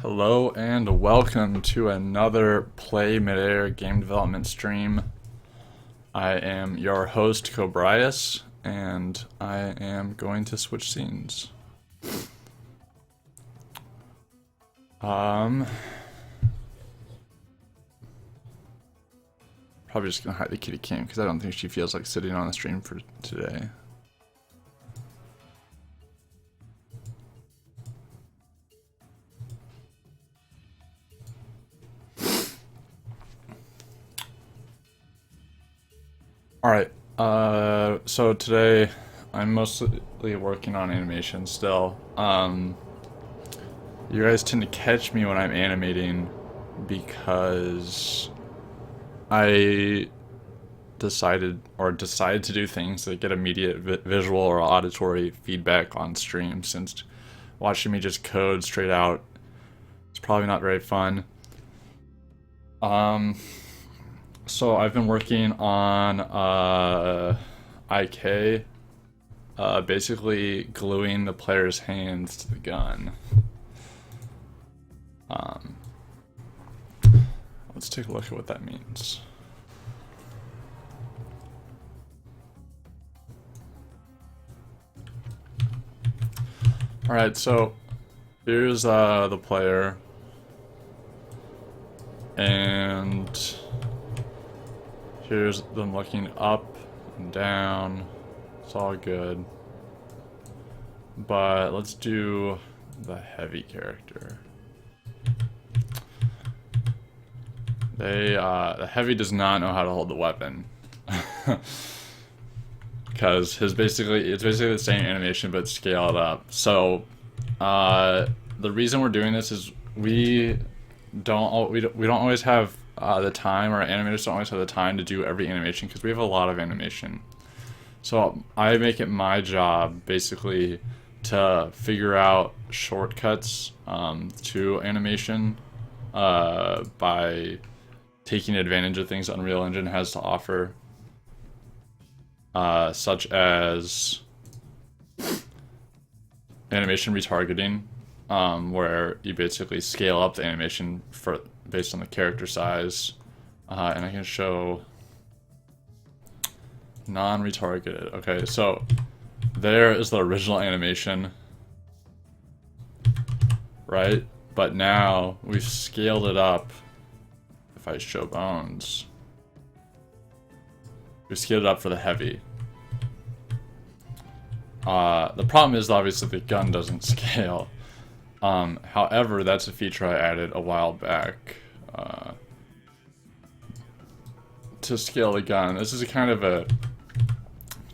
Hello and welcome to another Play Midair game development stream. I am your host Cobryis, and I am going to switch scenes. Probably just gonna hide the kitty cam because I don't think she feels like sitting on the stream for today. Alright, so today I'm mostly working on animation still. You guys tend to catch me when I'm animating because I decided to do things that get immediate visual or auditory feedback on stream, since watching me just code straight out is probably not very fun. So I've been working on IK, basically gluing the player's hands to the gun. Let's take a look at what that means. Alright, so here's the player, and here's them looking up and down. It's all good. But let's do the heavy character. The heavy does not know how to hold the weapon. Because it's basically the same animation but scaled up. So the reason we're doing this is we don't always have the time, or animators don't always have the time to do every animation because we have a lot of animation. So I make it my job basically to figure out shortcuts to animation by taking advantage of things Unreal Engine has to offer, such as animation retargeting, where you basically scale up the animation based on the character size, and I can show non-retargeted. Okay, so there is the original animation, right? But now we've scaled it up. If I show bones, we scaled it up for the heavy. The problem is obviously the gun doesn't scale. However, that's a feature I added a while back to scale the gun. This is a kind of a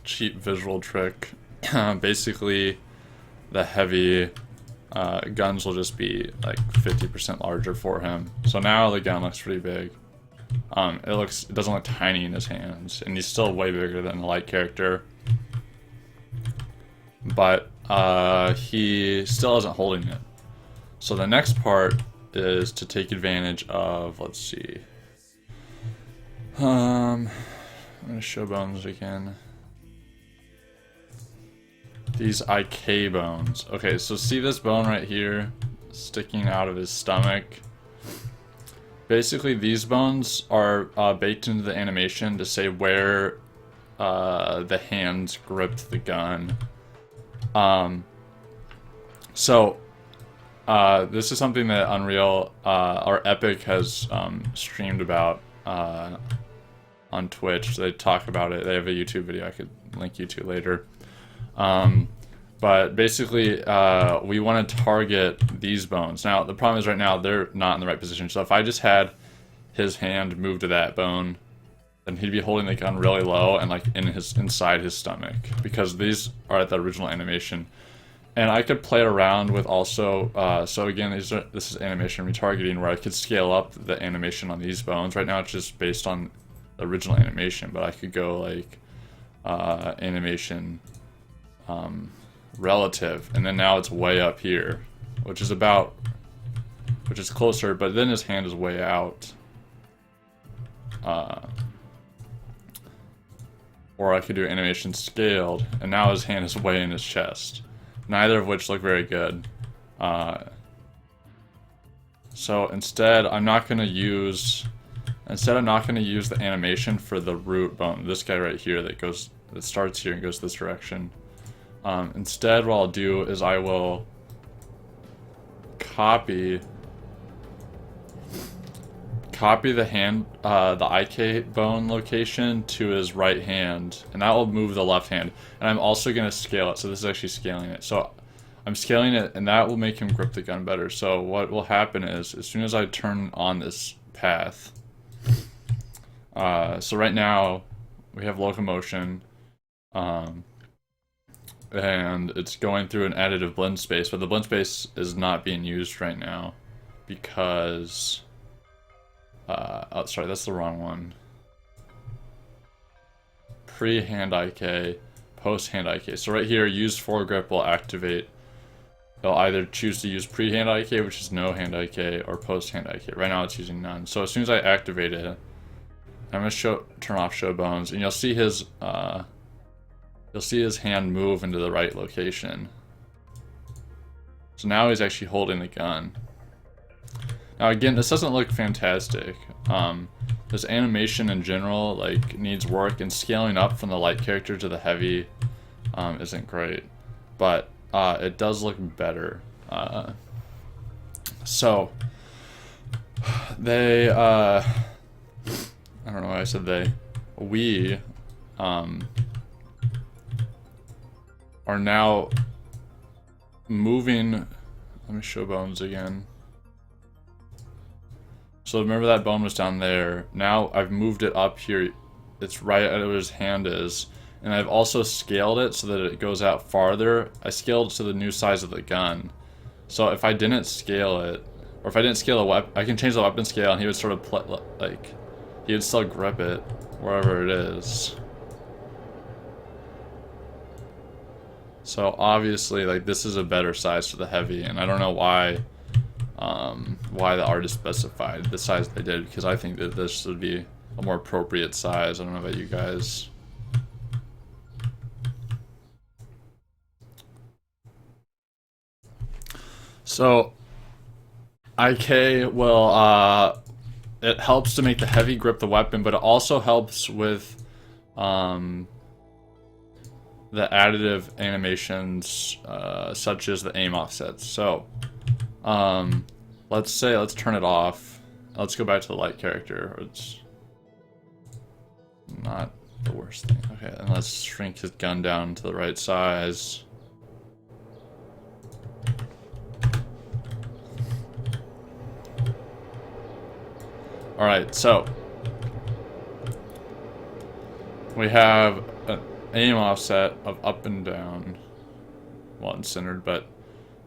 cheap visual trick. Basically, the heavy guns will just be like 50% larger for him. So now the gun looks pretty big. It doesn't look tiny in his hands, and he's still way bigger than the light character. But he still isn't holding it. So the next part is to take advantage of, let's see. I'm gonna show bones again. These IK bones. Okay, so see this bone right here sticking out of his stomach? Basically, these bones are baked into the animation to say where the hands gripped the gun. This is something that Unreal or Epic has streamed about on Twitch. They talk about it. They have a YouTube video I could link you to later. But basically, we want to target these bones. Now, the problem is right now they're not in the right position. So if I just had his hand move to that bone, then he'd be holding the gun really low and like inside his stomach, because these are at the original animation. And I could play around with also, so again, this is animation retargeting, where I could scale up the animation on these bones. Right now it's just based on the original animation, but I could go like animation relative, and then now it's way up here, which is closer, but then his hand is way out. Or I could do animation scaled, and now his hand is way in his chest. Neither of which look very good. So instead, I'm not going to use the animation for the root bone, this guy right here that starts here and goes this direction. Instead, what I'll do is I will copy the IK bone location to his right hand, and that will move the left hand. And I'm also going to scale it, so this is actually scaling it. So I'm scaling it, and that will make him grip the gun better. So what will happen is, as soon as I turn on this path, so right now we have locomotion, and it's going through an additive blend space, but the blend space is not being used right now because oh, sorry, that's the wrong one. Pre-hand IK, post-hand IK. So right here, use foregrip will activate. They'll either choose to use pre-hand IK, which is no hand IK, or post-hand IK. Right now it's using none. So as soon as I activate it, I'm gonna turn off show bones, and you'll see his hand move into the right location. So now he's actually holding the gun. Now again, this doesn't look fantastic. This animation in general like needs work, and scaling up from the light character to the heavy isn't great, but it does look better. So they I don't know why I said they. We are now moving. Let me show bones again. So remember that bone was down there. Now I've moved it up here. It's right at where his hand is. And I've also scaled it so that it goes out farther. I scaled to the new size of the gun. So if I didn't scale it, or if I didn't scale the weapon, I can change the weapon scale and he would sort of he would still grip it wherever it is. So obviously, like, this is a better size for the heavy, and I don't know why the artist specified the size they did, because I think that this would be a more appropriate size. I don't know about you guys. So IK will it helps to make the heavy grip the weapon, but it also helps with the additive animations such as the aim offsets. So let's turn it off. Let's go back to the light character. It's not the worst thing. Okay, and let's shrink his gun down to the right size. Alright, so we have an aim offset of up and down. Well, it's centered, but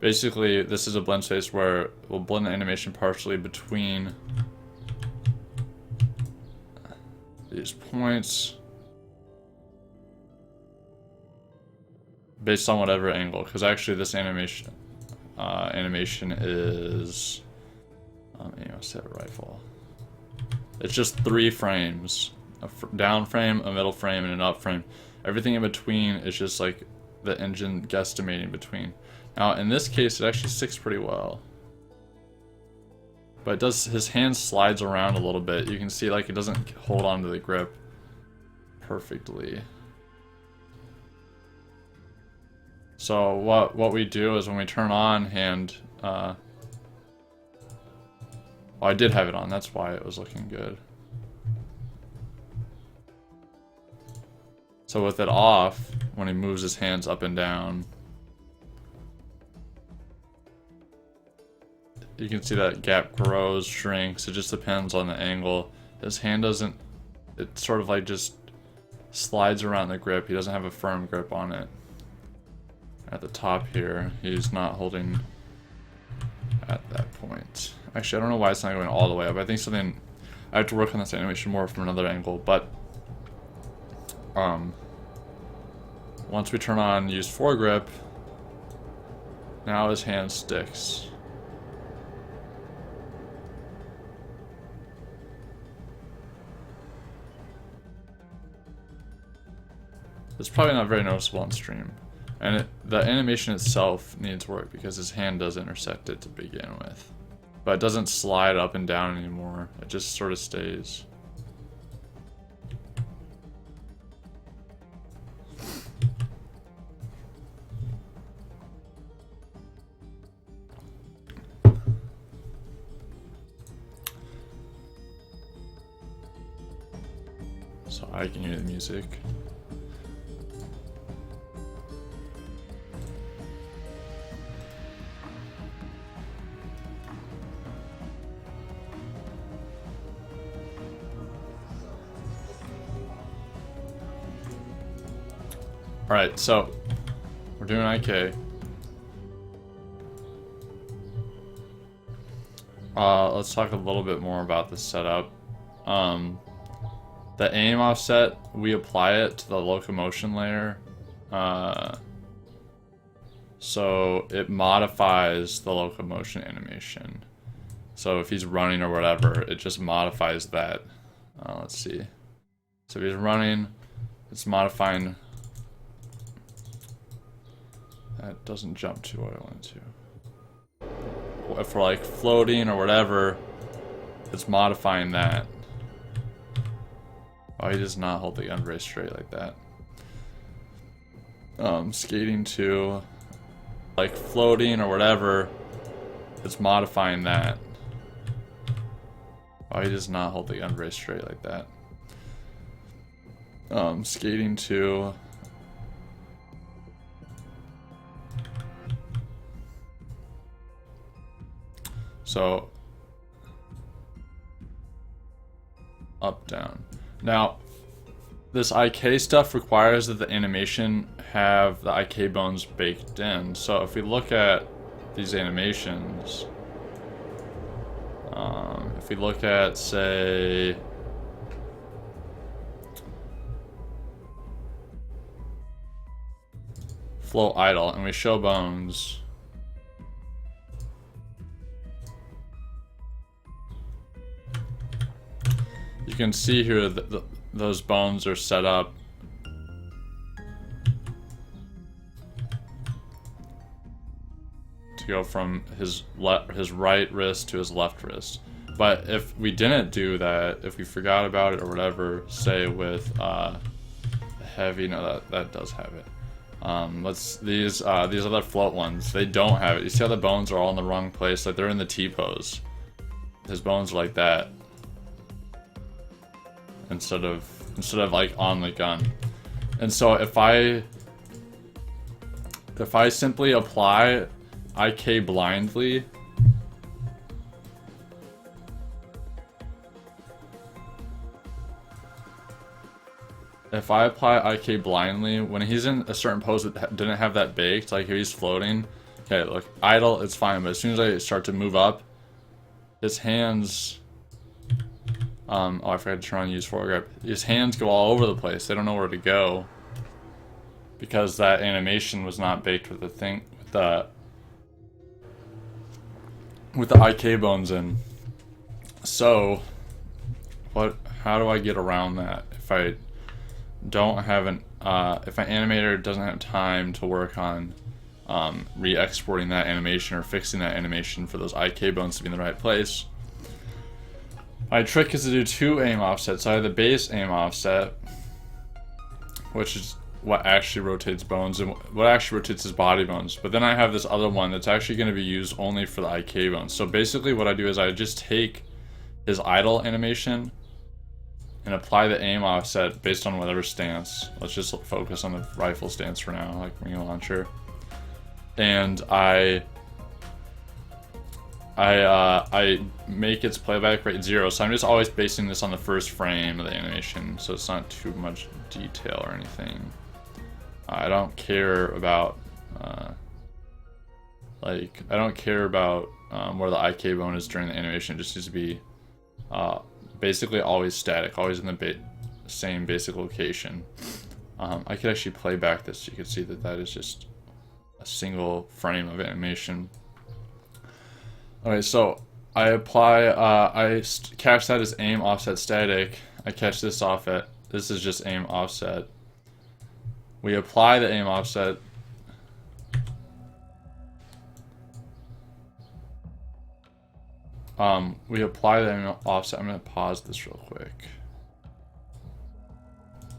basically this is a blend space where we'll blend the animation partially between these points based on whatever angle, because actually this animation is aim offset rifle. It's just 3 frames, a down frame, a middle frame, and an up frame. Everything in between is just like the engine guesstimating between. Now in this case it actually sticks pretty well, but it does, his hand slides around a little bit. You can see like it doesn't hold on to the grip perfectly. So what we do is when we turn on hand, well, I did have it on, that's why it was looking good. So with it off, when he moves his hands up and down, you can see that gap grows, shrinks, it just depends on the angle. His hand doesn't, it sort of like just slides around the grip. He doesn't have a firm grip on it. At the top here, he's not holding at that point. Actually, I don't know why it's not going all the way up. I think something, I have to work on this animation more from another angle, but once we turn on use foregrip, now his hand sticks. It's probably not very noticeable on stream. And the animation itself needs work because his hand does intersect it to begin with. but it doesn't slide up and down anymore. It just sort of stays. So I can hear the music. Alright, so we're doing IK. Let's talk a little bit more about the setup. The aim offset, we apply it to the locomotion layer. So it modifies the locomotion animation. So if he's running or whatever, it just modifies that. Let's see. So if he's running, it's modifying. That doesn't jump to what I want it to. If we're like floating or whatever, it's modifying that. Oh, he does not hold the gun very straight like that. Skating to, like floating or whatever, it's modifying that. Oh, he does not hold the gun very straight like that. Skating to. So, up, down. Now, this IK stuff requires that the animation have the IK bones baked in. So if we look at these animations, if we look at, say, float idle, and we show bones, you can see here that those bones are set up to go from his right wrist to his left wrist. But if we didn't do that, if we forgot about it or whatever, say with heavy, no, that does have it. These other float ones, they don't have it. You see how the bones are all in the wrong place? Like they're in the T pose. His bones are like that. Instead of like on the gun. And so if I simply apply IK blindly, if I apply IK blindly when he's in a certain pose that didn't have that baked, like here he's floating, okay, look, idle, it's fine, but as soon as I start to move up, his hands, oh, I forgot to try and use foregrip. His hands go all over the place. They don't know where to go because that animation was not baked with the thing, with the IK bones in. So, how do I get around that if I don't have if my animator doesn't have time to work on re-exporting that animation or fixing that animation for those IK bones to be in the right place? My trick is to do two aim offsets. I have the base aim offset, which is what actually rotates bones and what actually rotates his body bones. But then I have this other one that's actually going to be used only for the IK bones. So basically what I do is I just take his idle animation and apply the aim offset based on whatever stance. Let's just focus on the rifle stance for now, like wing launcher. And I make its playback rate 0, so I'm just always basing this on the first frame of the animation, so it's not too much detail or anything. I don't care about I don't care about where the IK bone is during the animation. It just needs to be basically always static, always in the same basic location. I could actually play back this so you can see that that is just a single frame of animation. Okay, so I apply, I catch that as aim offset static. I catch this off at, this is just aim offset. We apply the aim offset. we apply the offset. I'm gonna pause this real quick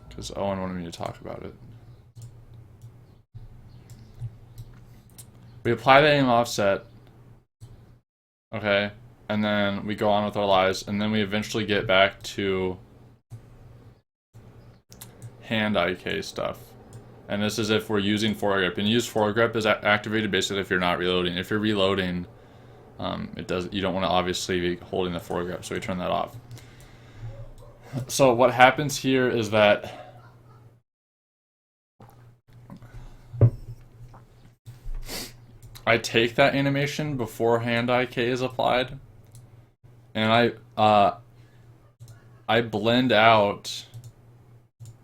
because Owen wanted me to talk about it. We apply the aim offset, okay, and then we go on with our lives, and then we eventually get back to hand IK stuff. And this is if we're using foregrip. And use foregrip is activated basically if you're not reloading. If you're reloading, you don't want to obviously be holding the foregrip, so we turn that off. So what happens here is that I take that animation before hand IK is applied, and I blend out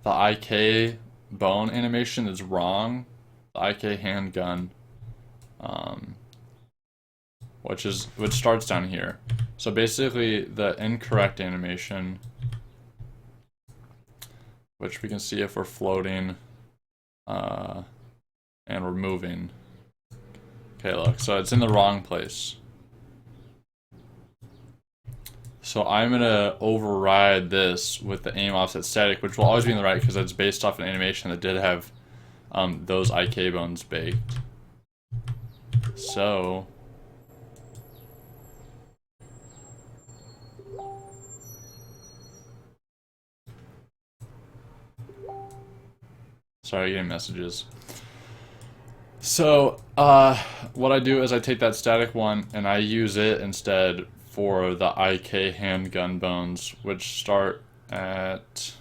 the IK bone animation that's wrong, the IK handgun, which starts down here. So basically, the incorrect animation, which we can see if we're floating, and we're moving. Okay, look, so it's in the wrong place. So I'm gonna override this with the aim offset static, which will always be in the right because it's based off an animation that did have those IK bones baked. So sorry, getting messages. So, what I do is I take that static one and I use it instead for the IK handgun bones, which start at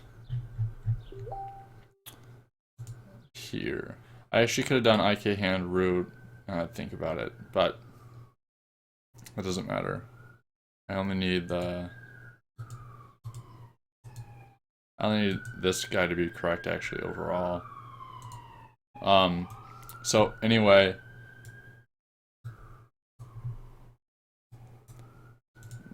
here. I actually could have done IK hand root, think about it, but it doesn't matter. I only need this guy to be correct actually overall. So anyway,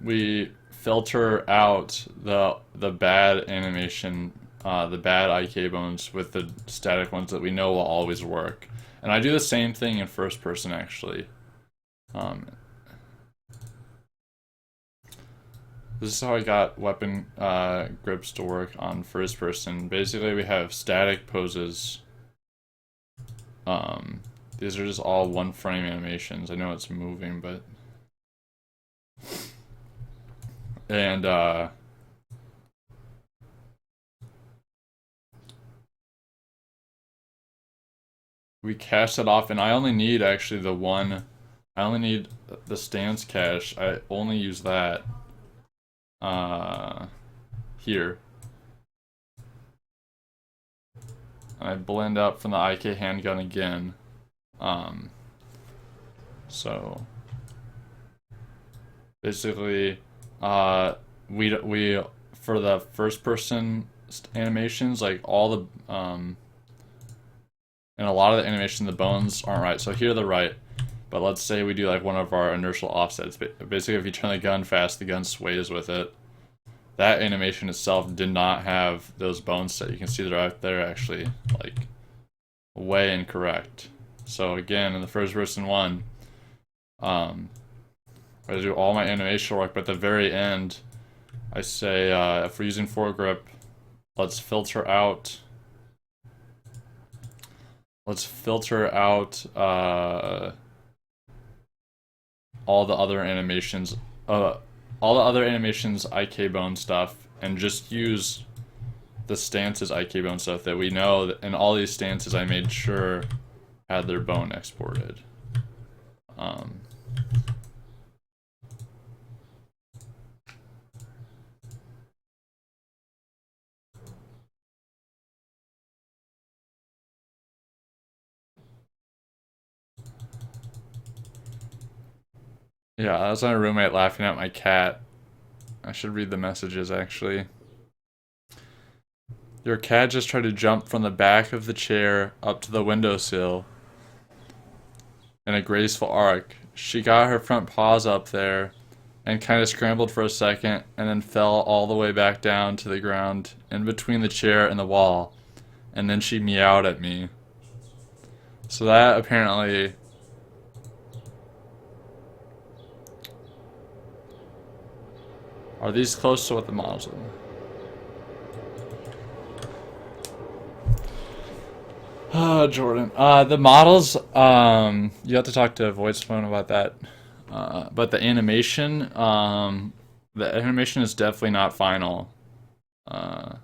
we filter out the bad animation, the bad IK bones with the static ones that we know will always work. And I do the same thing in first person actually. This is how I got weapon grips to work on first person. Basically we have static poses. These are just all one frame animations. I know it's moving, but and we cache that off, and I only need actually I only need the stance cache. I only use that here. I blend up from the IK handgun again. So basically, we for the first person animations, like all the and a lot of the animation, the bones aren't right. So here they're right, but let's say we do like one of our inertial offsets. Basically, if you turn the gun fast, the gun sways with it. That animation itself did not have those bones set. You can see they're out there actually, like, way incorrect. So again, in the first person one, I do all my animation work, but at the very end, I say, if we're using foregrip, let's filter out all the other animations, IK bone stuff, and just use the stances IK bone stuff that we know, and all these stances I made sure had their bone exported. Yeah, that was my roommate laughing at my cat. I should read the messages, actually. Your cat just tried to jump from the back of the chair up to the windowsill in a graceful arc. She got her front paws up there and kind of scrambled for a second and then fell all the way back down to the ground in between the chair and the wall. And then she meowed at me. So that apparently... Are these close to what the models are? Jordan. The models, you have to talk to Voice Phone about that. But the animation is definitely not final. Uh,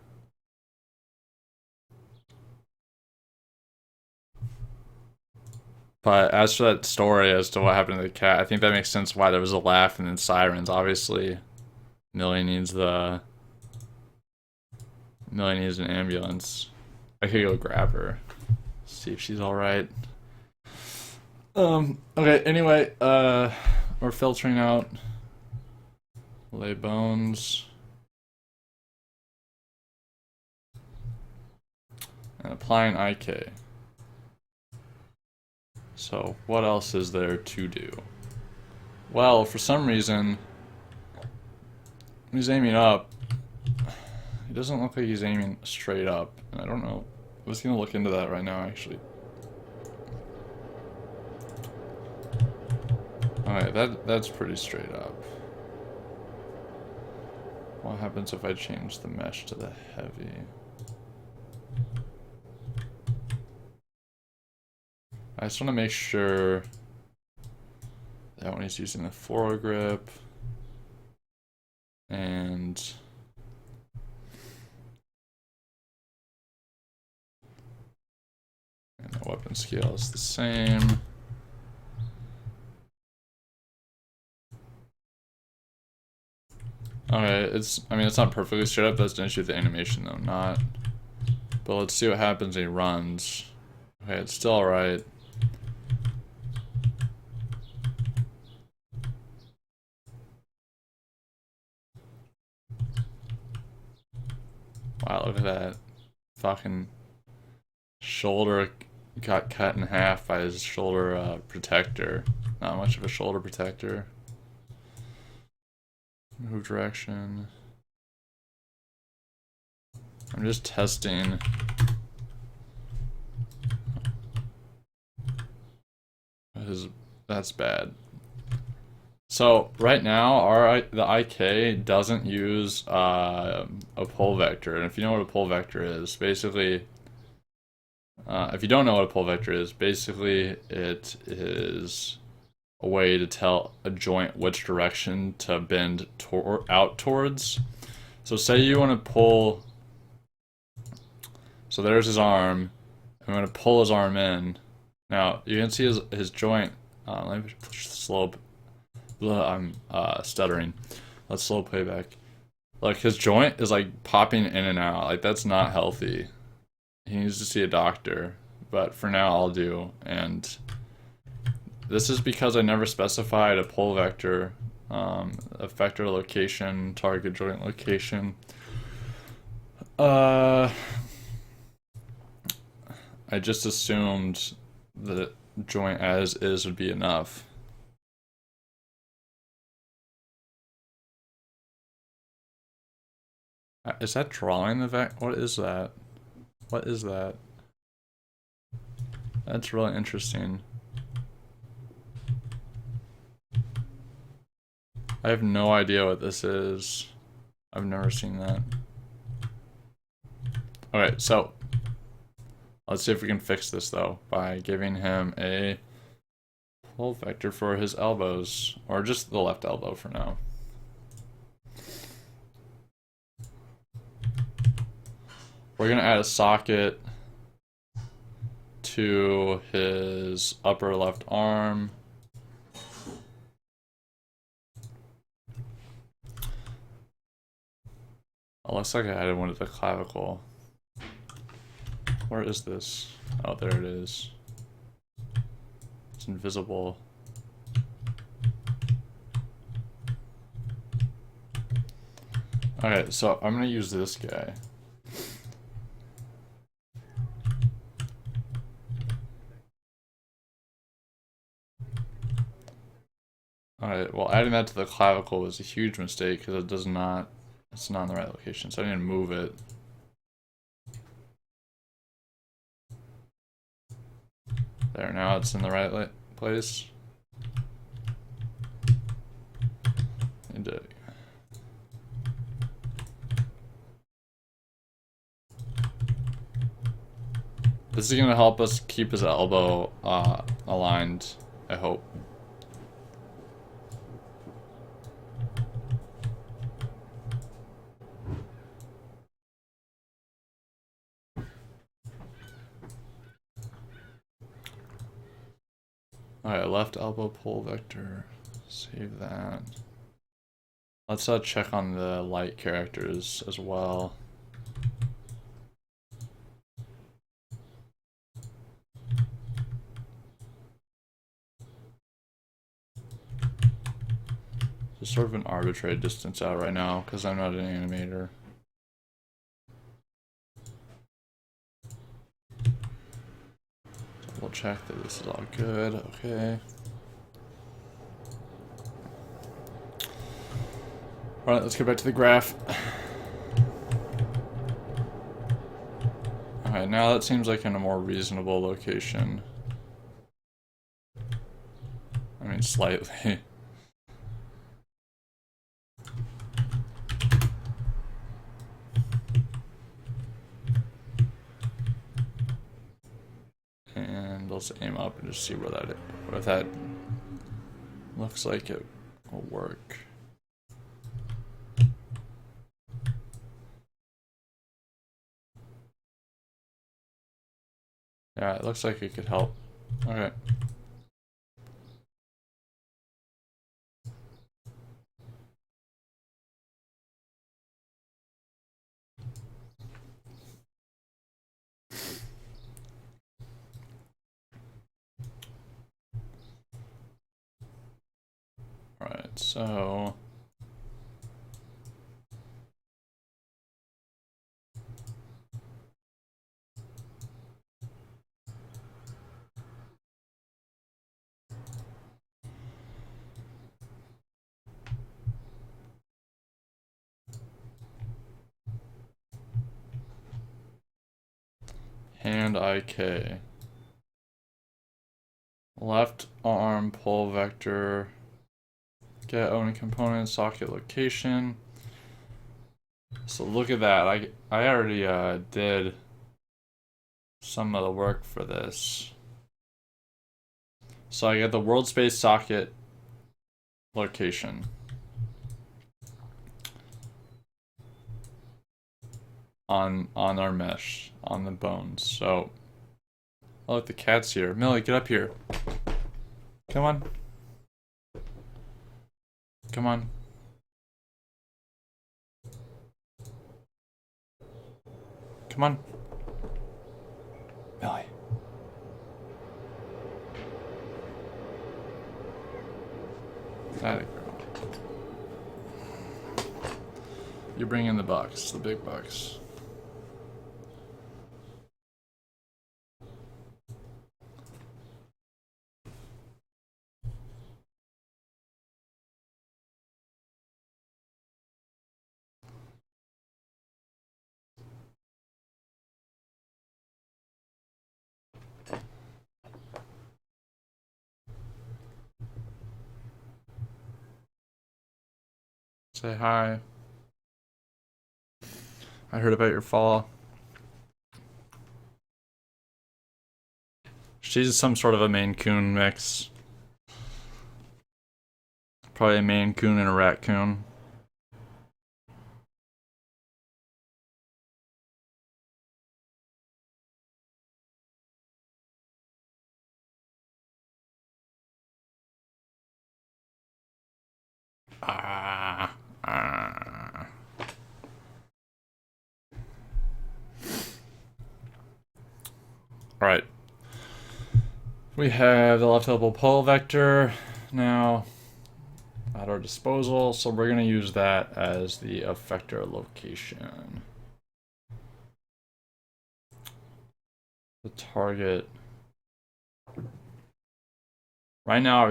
but as for that story as to what happened to the cat, I think that makes sense why there was a laugh and then sirens. Obviously, Millie needs an ambulance. I could go grab her, see if she's all right. Okay. Anyway, we're filtering out lay bones and applying IK. So what else is there to do? Well, for some reason, he's aiming up. He doesn't look like he's aiming straight up, and I don't know. I was gonna look into that right now, actually. Alright, that's pretty straight up. What happens if I change the mesh to the heavy? I just want to make sure that when he's using the foregrip and the weapon scale is the same. Okay, it's not perfectly straight up. That's an issue with the animation though, not. But let's see what happens when he runs. Okay, it's still alright. Wow, look at that. Fucking shoulder got cut in half by his shoulder protector. Not much of a shoulder protector. Move direction. I'm just testing. That's bad. So right now, the IK doesn't use a pull vector, and if you know what a pull vector is, basically, if you don't know what a pull vector is, basically it is a way to tell a joint which direction to bend out towards. So say you want to pull. So there's his arm. I'm going to pull his arm in. Now you can see his joint. Let me push the slope. I'm stuttering. Let's slow playback. Like his joint is like popping in and out. Like that's not healthy. He needs to see a doctor. But for now I'll do. And this is because I never specified a pull vector, effector location, target joint location. I just assumed that joint as is would be enough. Is that drawing the What is that? What is that? That's really interesting. I have no idea what this is. I've never seen that. Okay, so let's see if we can fix this though by giving him a pull vector for his elbows, or just the left elbow for now. We're gonna add a socket to his upper left arm. Oh, looks like I added one to the clavicle. Where is this? Oh, there it is. It's invisible. Okay, so I'm gonna use this guy. Alright, well adding that to the clavicle was a huge mistake because it's not in the right location, so I need to move it. There, now it's in the right place. Need to This is gonna help us keep his elbow aligned, I hope. Alright, left elbow pull vector. Save that. Let's check on the light characters as well. Just sort of an arbitrary distance out right now because I'm not an animator. Double check that this is all good. Okay. Alright, let's get back to the graph. Alright, now that seems like in a more reasonable location. I mean, slightly. And let's aim up and just see where that is. What that looks like it will work. Yeah, it looks like it could help. Okay. Alright, so hand IK. Left arm pull vector. Get only component socket location. So look at that. I already did some of the work for this. So I get the world space socket location. On our mesh, on the bones. So oh look, the cat's here. Millie, get up here. Come on. Come on. Come on. Millie. That girl. You bring in the bucks, the big bucks. Say hi. I heard about your fall. She's some sort of a Maine Coon mix. Probably a Maine Coon and a raccoon. Alright. We have the left elbow pull vector now at our disposal, so we're going to use that as the effector location. The target. Right now,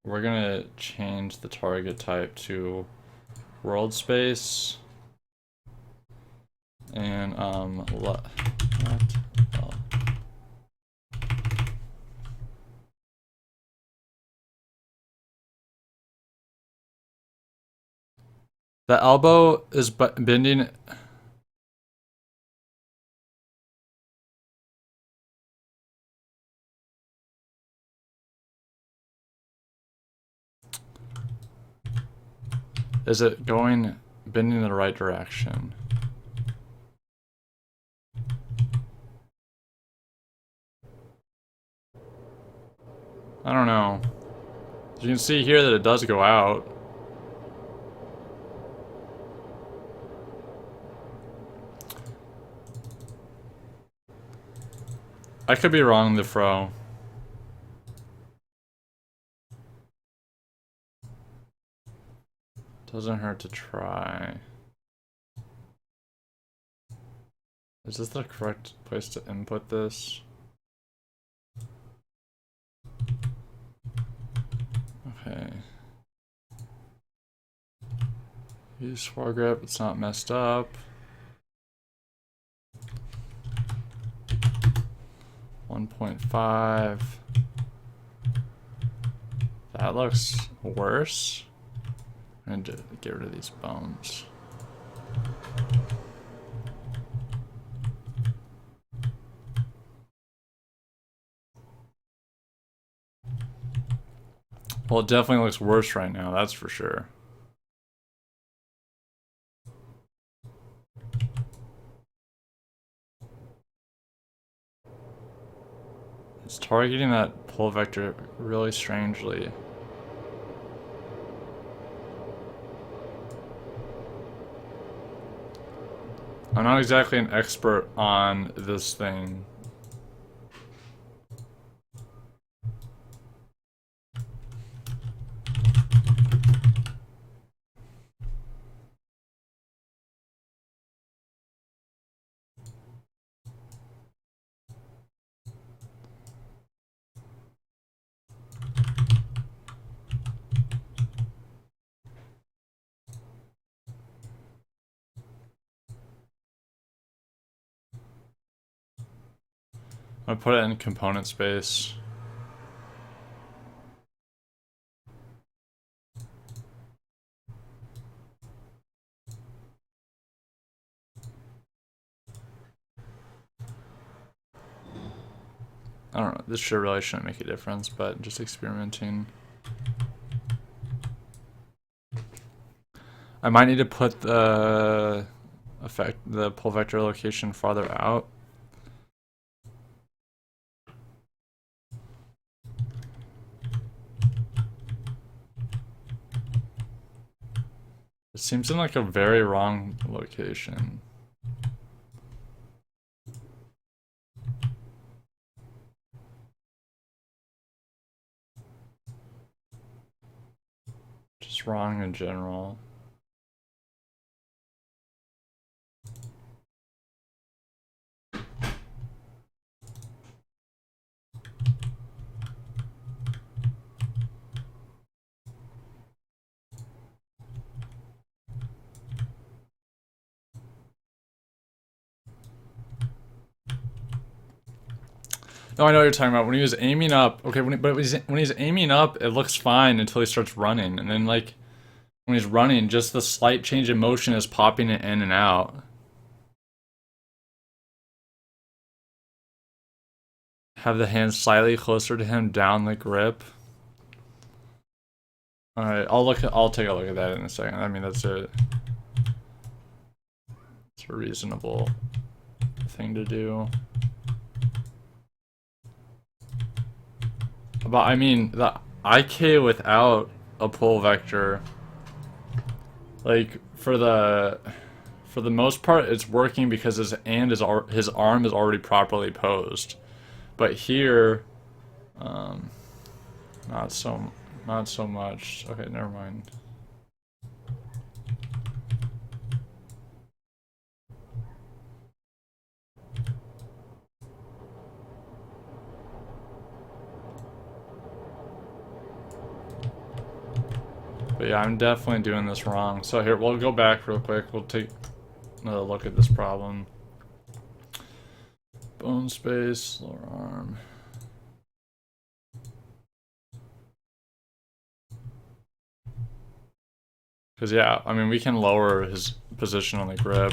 we're going to change the target type to world space. And, the elbow is bending. Is it going, bending in the right direction? I don't know. You can see here that it does go out. I could be wrong, the fro. Doesn't hurt to try. Is this the correct place to input this? Okay. Use foregrip, it's not messed up. .5. That looks worse. I'm going to get rid of these bones. Well, it definitely looks worse right now, that's for sure. It's targeting that pull vector really strangely. I'm not exactly an expert on this thing. I'm gonna put it in component space. I don't know, this really shouldn't make a difference, but just experimenting. I might need to put the pull vector location farther out. It seems in like a very wrong location. Just wrong in general. No, I know what you're talking about. When he was aiming up, okay, when he's aiming up, it looks fine until he starts running, and then like when he's running, just the slight change in motion is popping it in and out. Have the hand slightly closer to him, down the grip. All right, I'll take a look at that in a second. I mean, that's it's a reasonable thing to do. But I mean, the IK without a pull vector, like for the most part, it's working because his arm is already properly posed. But here, not so much. Okay, never mind. But yeah, I'm definitely doing this wrong. So here, we'll go back real quick. We'll take another look at this problem. Bone space, lower arm. Because yeah, I mean, we can lower his position on the grip.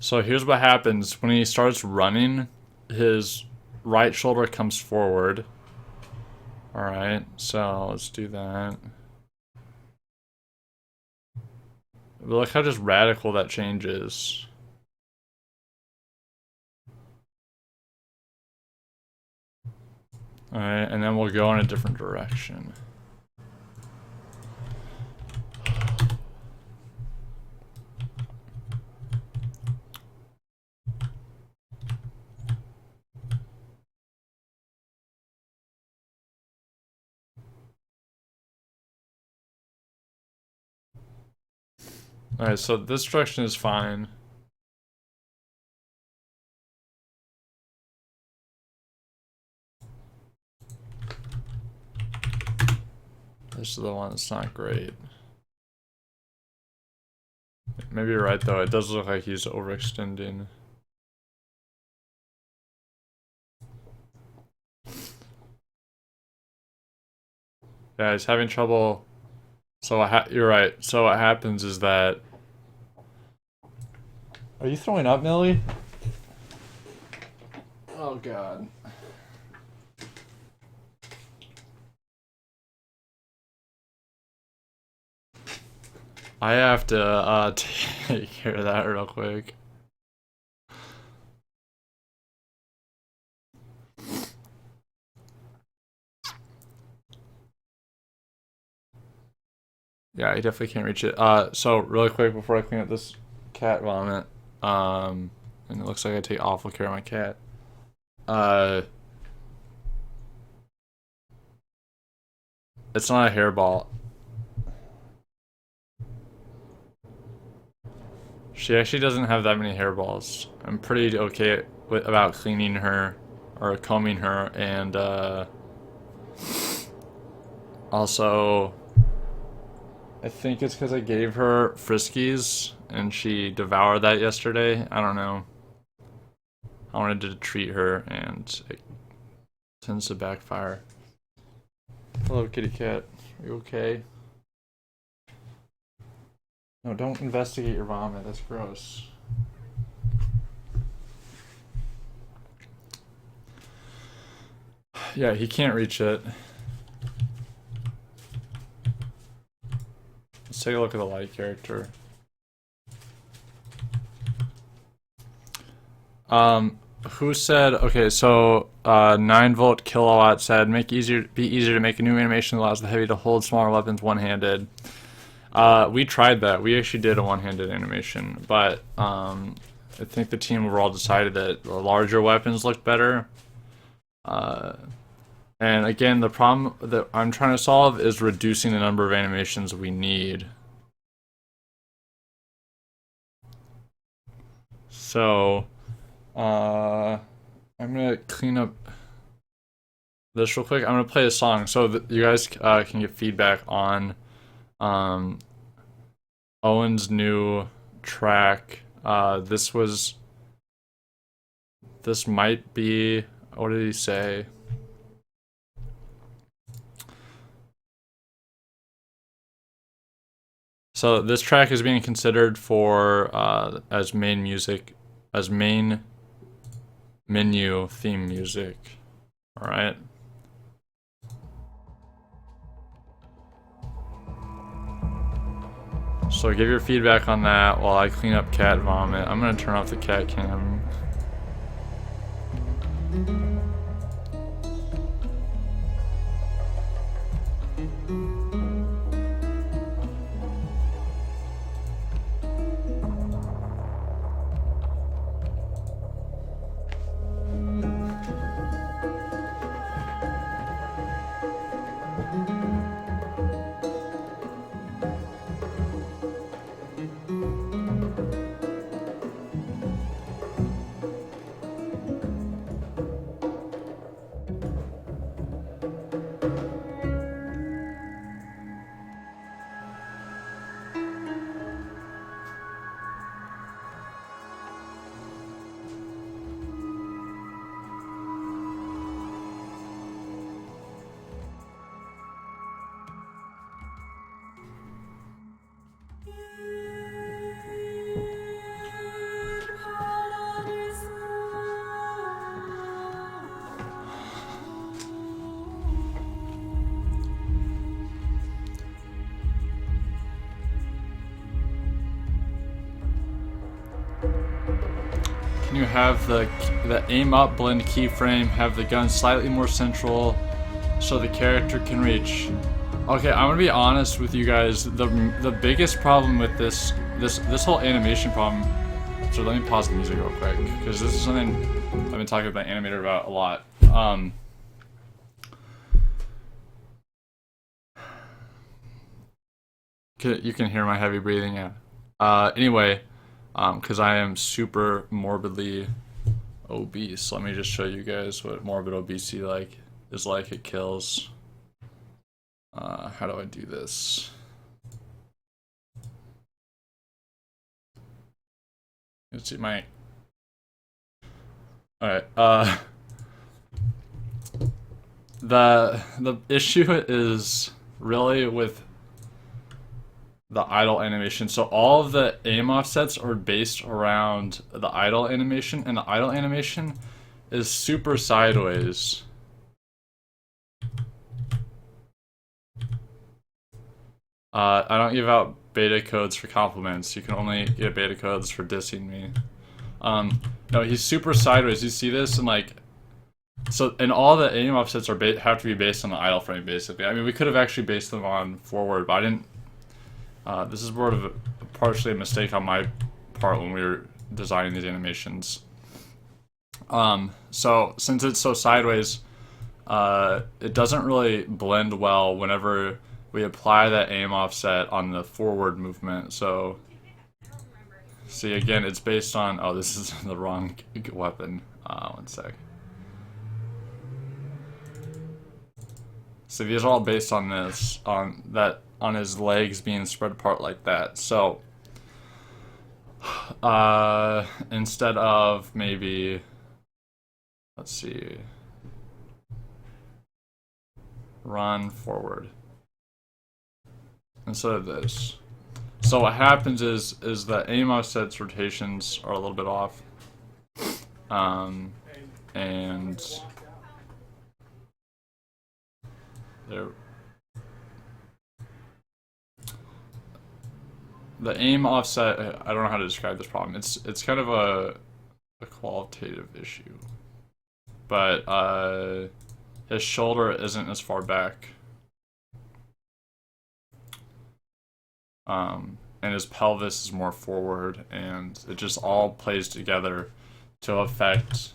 So here's what happens when he starts running. His right shoulder comes forward. All right, so let's do that. But look how just radical that changes. All right, and then we'll go in a different direction. Alright, so this direction is fine. This is the one that's not great. Maybe you're right though, it does look like he's overextending. Yeah, he's having trouble. So you're right. So what happens is that... Are you throwing up, Millie? Oh god. I have to take care of that real quick. Yeah, he definitely can't reach it. So really quick before I clean up this cat vomit, and it looks like I take awful care of my cat. It's not a hairball. She actually doesn't have that many hairballs. I'm pretty okay about cleaning her or combing her, and also I think it's because I gave her Friskies and she devoured that yesterday. I don't know. I wanted to treat her and it tends to backfire. Hello, kitty cat. Are you okay? No, don't investigate your vomit. That's gross. Yeah, he can't reach it. Let's take a look at the light character. Who said, okay, so 9-volt kilowatt said, be easier to make a new animation that allows the heavy to hold smaller weapons one-handed. We tried that. We actually did a one-handed animation, but I think the team overall decided that the larger weapons looked better. And again, the problem that I'm trying to solve is reducing the number of animations we need. So, I'm gonna clean up this real quick. I'm gonna play a song so that you guys can get feedback on Owen's new track. This might be, what did he say? So this track is being considered for as main menu theme music. All right. So give your feedback on that while I clean up cat vomit. I'm gonna turn off the cat cam. can you have the aim up blend keyframe, have the gun slightly more central, so the character can reach? Okay, I'm gonna be honest with you guys. The biggest problem with this whole animation problem. So let me pause the music real quick, because this is something I've been talking about Animator about a lot. You can hear my heavy breathing, yeah. Anyway, because I am super morbidly obese. Let me just show you guys what morbid obesity is like. It kills. How do I do this? Let's see my. All right. The issue is really with the idle animation. So all of the aim offsets are based around the idle animation, and the idle animation is super sideways. I don't give out beta codes for compliments. You can only get beta codes for dissing me. No, he's super sideways. You see this? And like, so, and all the aim offsets are have to be based on the idle frame, basically. I mean, we could have actually based them on forward, but I didn't. This is partially a mistake on my part when we were designing these animations. So since it's so sideways, it doesn't really blend well whenever we apply that aim offset on the forward movement. So, see, again, it's based on, oh, this is the wrong weapon. One sec. So these are all based on this, on his legs being spread apart like that. So, instead of maybe, let's see, run forward. Instead of this. So what happens is the aim offset's rotations are a little bit off. And there. The aim offset, I don't know how to describe this problem. It's kind of a qualitative issue. But his shoulder isn't as far back. And his pelvis is more forward, and it just all plays together to affect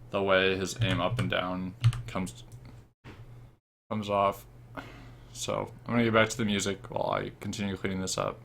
the way his aim up and down comes off. So I'm gonna get back to the music while I continue cleaning this up.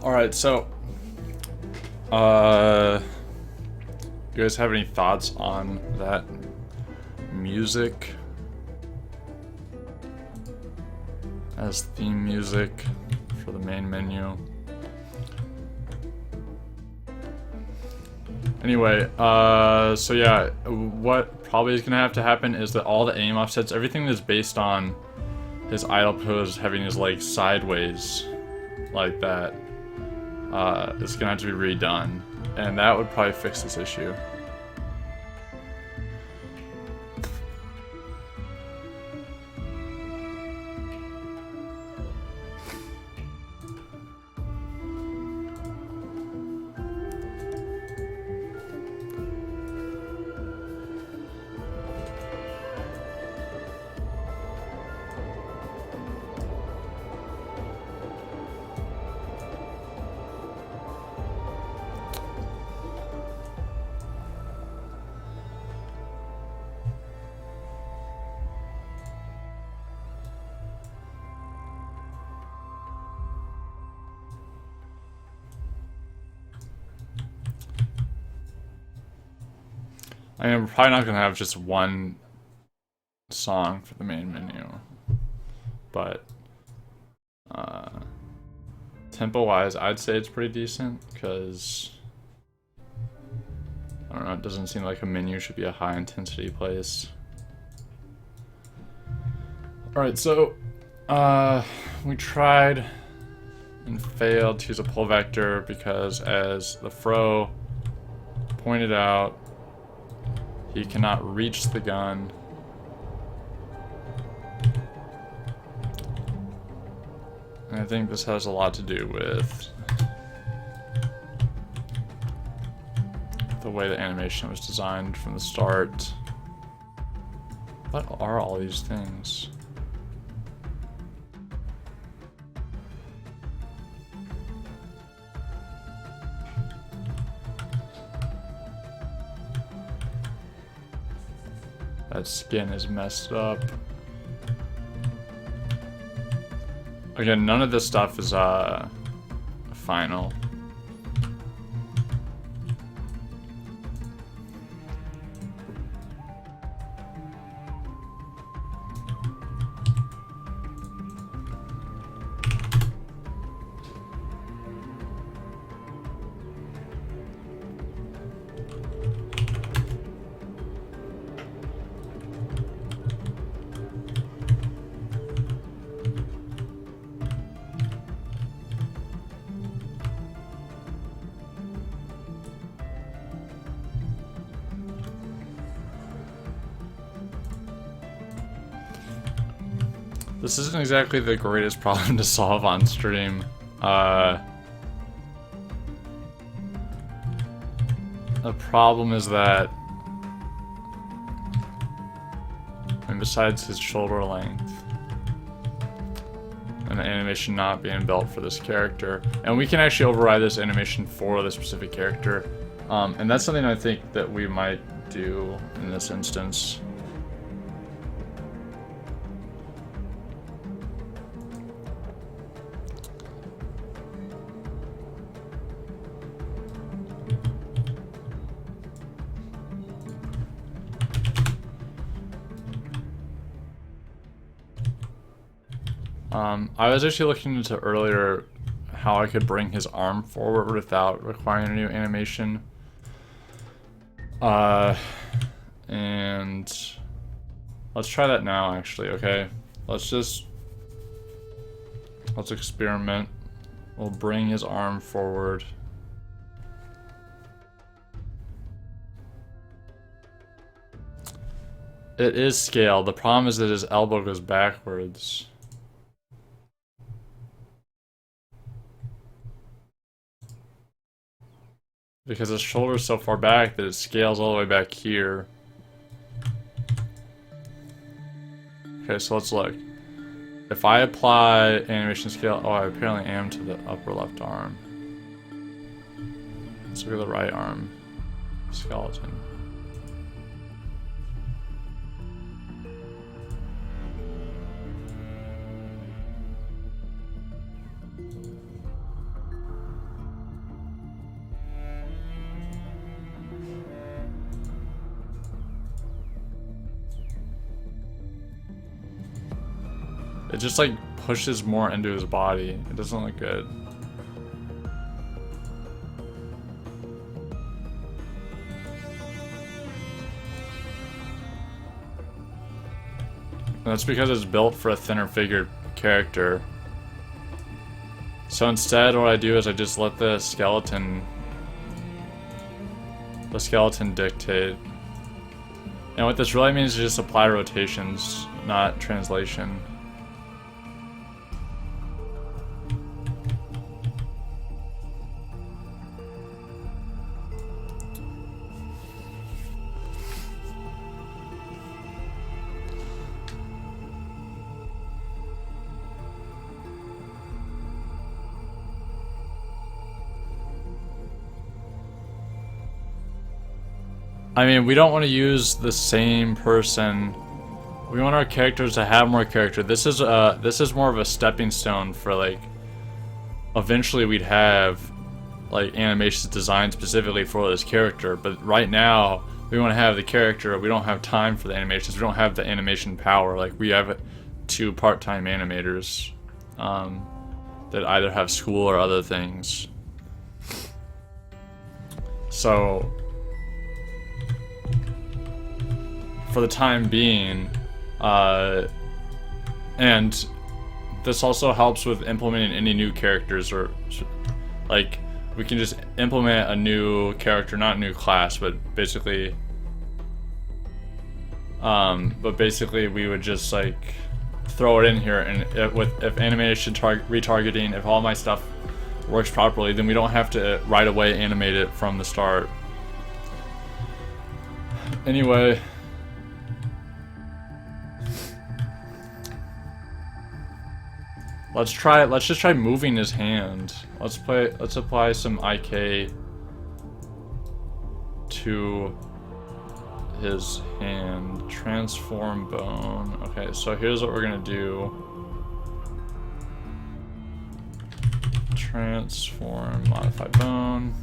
Alright, so you guys have any thoughts on that music as theme music for the main menu? Anyway, so yeah, what probably is gonna have to happen is that all the aim offsets, everything that's based on his idle pose having his legs sideways like that, is gonna have to be redone, and that would probably fix this issue. I mean, we're probably not gonna have just one song for the main menu, but tempo-wise, I'd say it's pretty decent, because I don't know, it doesn't seem like a menu should be a high-intensity place. Alright, so we tried and failed to use a pull vector because, as the Fro pointed out, he cannot reach the gun. And I think this has a lot to do with the way the animation was designed from the start. What are all these things? That skin is messed up. Again, none of this stuff is final. This isn't exactly the greatest problem to solve on stream. The problem is that, and besides his shoulder length and the animation not being built for this character, and we can actually override this animation for this specific character, and that's something I think that we might do in this instance. I was actually looking into earlier how I could bring his arm forward without requiring a new animation. And let's try that now, actually, okay? Let's experiment. We'll bring his arm forward. It is scaled. The problem is that his elbow goes backwards. Because his shoulder's so far back that it scales all the way back here. Okay, so let's look. If I apply animation scale, oh, I apparently am to the upper left arm. Let's look at the right arm skeleton. It just like pushes more into his body. It doesn't look good. And that's because it's built for a thinner figured character. So instead what I do is I just let the skeleton dictate. And what this really means is just apply rotations, not translation. I mean, we don't want to use the same person. We want our characters to have more character. This is more of a stepping stone for like. Eventually, we'd have like animations designed specifically for this character. But right now, we want to have the character. We don't have time for the animations. We don't have the animation power. Like we have 2 part-time animators that either have school or other things. So. For the time being, and this also helps with implementing any new characters, or like we can just implement a new character, not a new class, but basically we would just like throw it in here, and if animation retargeting, if all my stuff works properly, then we don't have to right away animate it from the start. Anyway. Let's just try moving his hand. Let's apply some IK to his hand. Transform bone. Okay, so here's what we're gonna do. Transform, modify bone.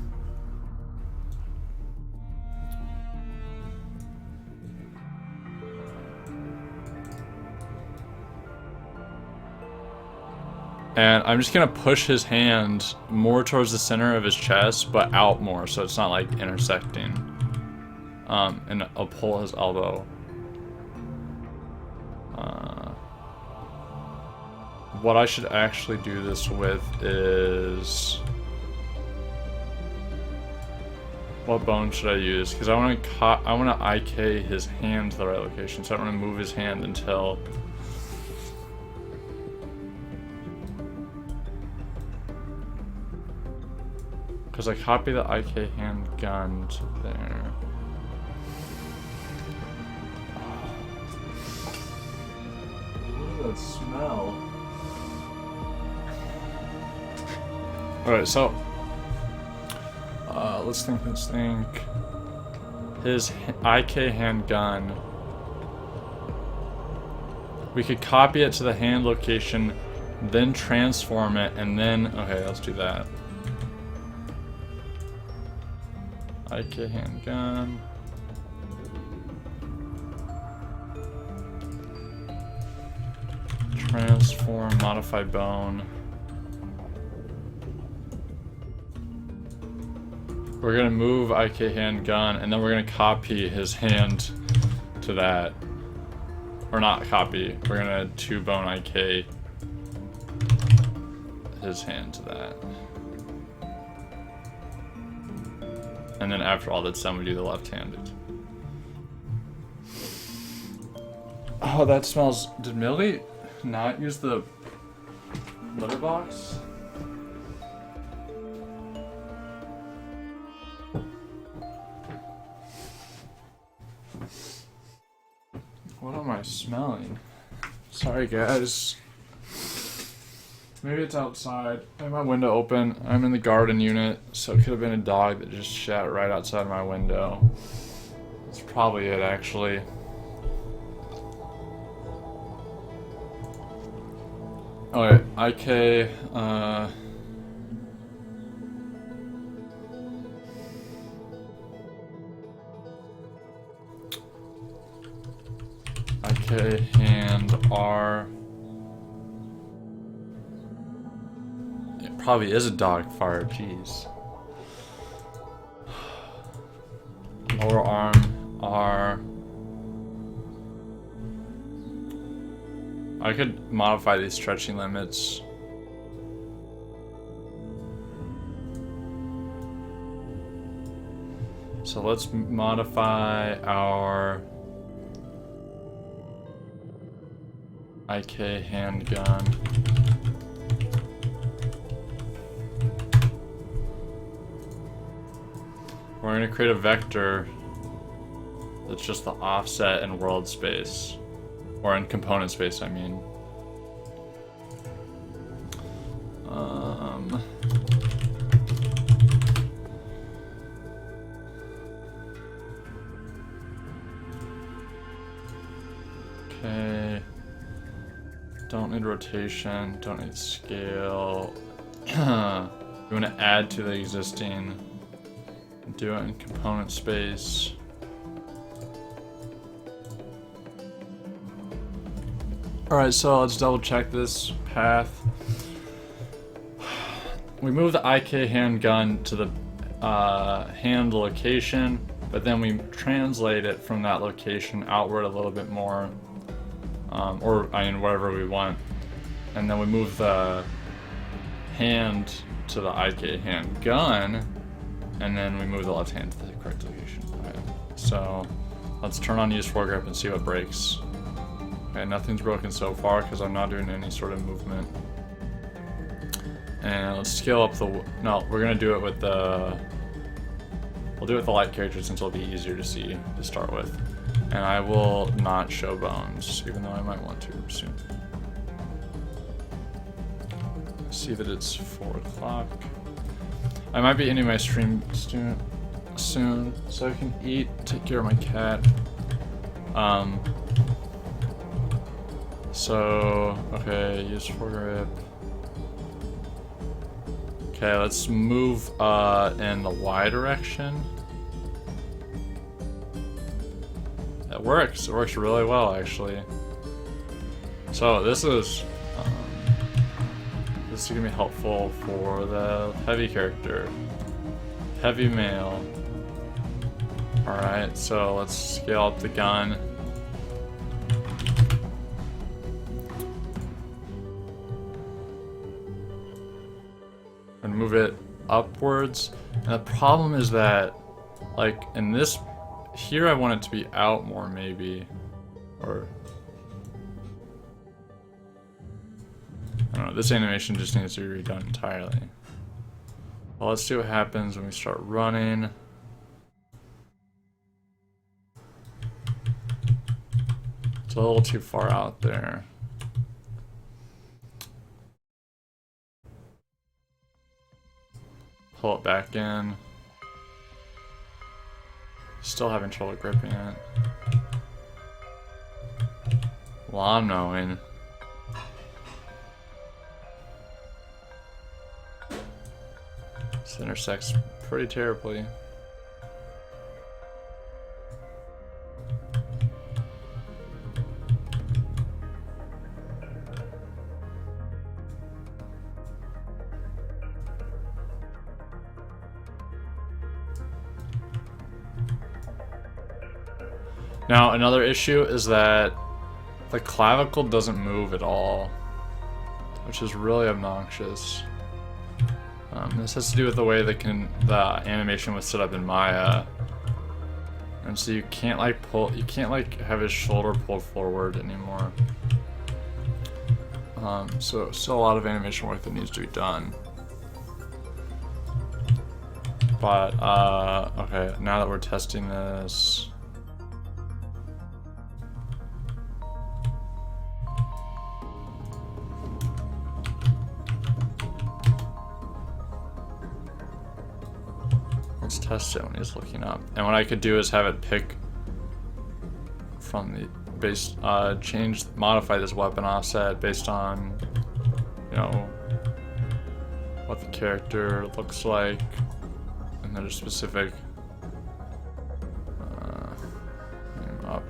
And I'm just gonna push his hand more towards the center of his chest, but out more, so it's not like intersecting. And I'll pull his elbow. What I should actually do this with is... What bone should I use? Because I want to IK his hand to the right location, so I don't want to move his hand until... Because I copy the IK handgun to there. What does that smell? Alright, so... let's think. His IK handgun. We could copy it to the hand location, then transform it, and then... Okay, let's do that. IK handgun. Transform, modify bone. We're gonna move IK handgun, and then we're gonna copy his hand to that. Or not copy, we're gonna 2 bone IK his hand to that. And then after all that's done, we do the left-handed. Oh, that smells... Did Millie not use the litter box? What am I smelling? Sorry, guys. Maybe it's outside. I have my window open. I'm in the garden unit, so it could have been a dog that just shat right outside my window. That's probably it, actually. Alright, IK, IK hand R probably is a dog fire, jeez. Lower arm, R. I could modify these stretching limits. So let's modify our IK handgun. We're going to create a vector that's just the offset in world space. Or in component space, I mean. Okay. Don't need rotation, don't need scale. We want to add to the existing. Do it in component space. Alright, so let's double check this path. We move the IK handgun to the hand location, but then we translate it from that location outward a little bit more. Or, I mean, whatever we want. And then we move the hand to the IK handgun, and then we move the left hand to the correct location. Alright, so let's turn on use foregrip and see what breaks. Okay, nothing's broken so far because I'm not doing any sort of movement. And let's scale up the... No, we're going to do it with the... We'll do it with the light character since it'll be easier to see to start with. And I will not show bones, even though I might want to soon. See that it's 4 o'clock. I might be ending my stream soon, so I can eat, take care of my cat. So, okay, use foregrip. Okay, let's move in the Y direction. It works really well actually. So this is gonna be helpful for the heavy character. Heavy male. Alright, so let's scale up the gun. And move it upwards. And the problem is that, like, in this, here I want it to be out more maybe. Or, I don't know, this animation just needs to be redone entirely. Well, let's see what happens when we start running. It's a little too far out there. Pull it back in. Still having trouble gripping it. Lawn mowing. This intersects pretty terribly. Now, another issue is that the clavicle doesn't move at all, which is really obnoxious. This has to do with the way the animation was set up in Maya, and so you can't like have his shoulder pulled forward anymore. So still a lot of animation work that needs to be done. But okay, now that we're testing this. Let's test it when he's looking up. And what I could do is have it pick from the base, modify this weapon offset based on, you know, what the character looks like, and then a specific up.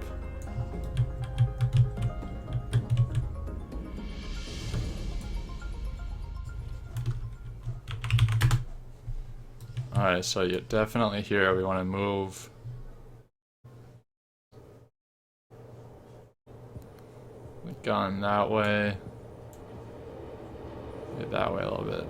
Alright, so yeah, definitely here we want to move. Gone that way. Get that way a little bit.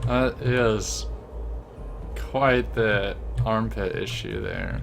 That is quite the armpit issue there.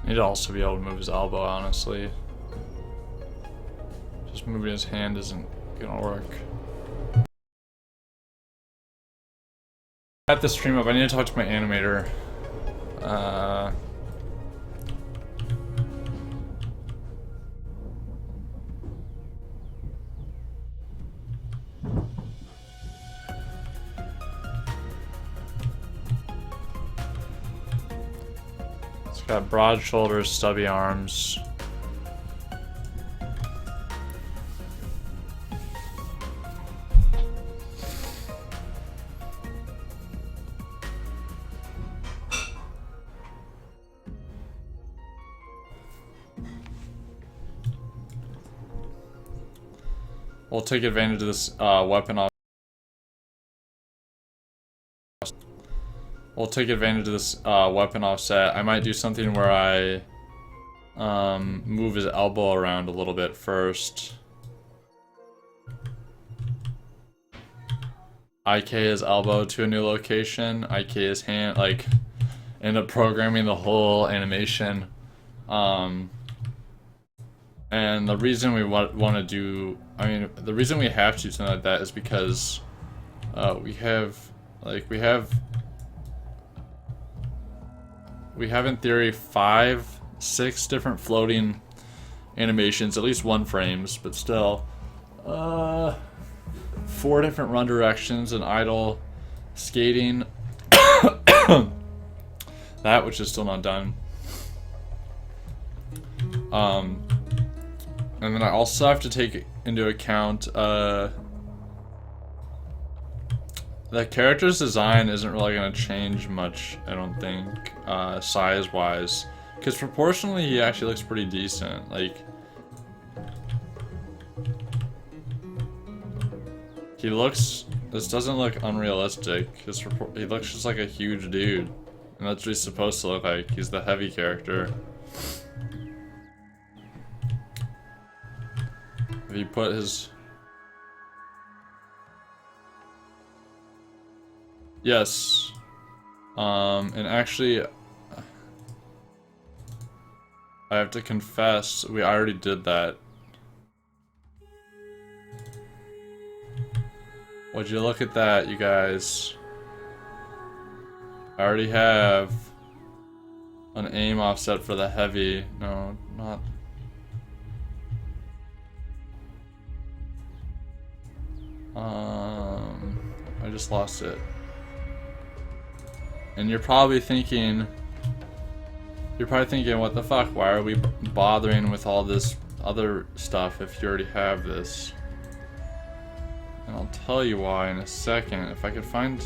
He'd also be able to move his elbow, honestly. Just moving his hand isn't gonna work. At the stream up, I need to talk to my animator. It's got broad shoulders, stubby arms. We'll take advantage of this weapon off. We'll take advantage of this weapon offset. I might do something where I move his elbow around a little bit first. IK his elbow to a new location. IK his hand, like, end up programming the whole animation. And the reason we want to do, I mean, the reason we have to do something like that is because we have in theory 5, 6 different floating animations, at least 1 frames, but still 4 different run directions, and idle, skating, that which is still not done. And then I also have to take into account the character's design isn't really going to change much, I don't think, size-wise. Because proportionally, he actually looks pretty decent. Like, this doesn't look unrealistic. He looks just like a huge dude. And that's what he's supposed to look like. He's the heavy character. If you put his... Yes. And actually, I have to confess, we already did that. Would you look at that, you guys? I already have an aim offset for the heavy. No, not. I just lost it. And you're probably thinking, what the fuck? Why are we bothering with all this other stuff if you already have this? And I'll tell you why in a second. If I could find...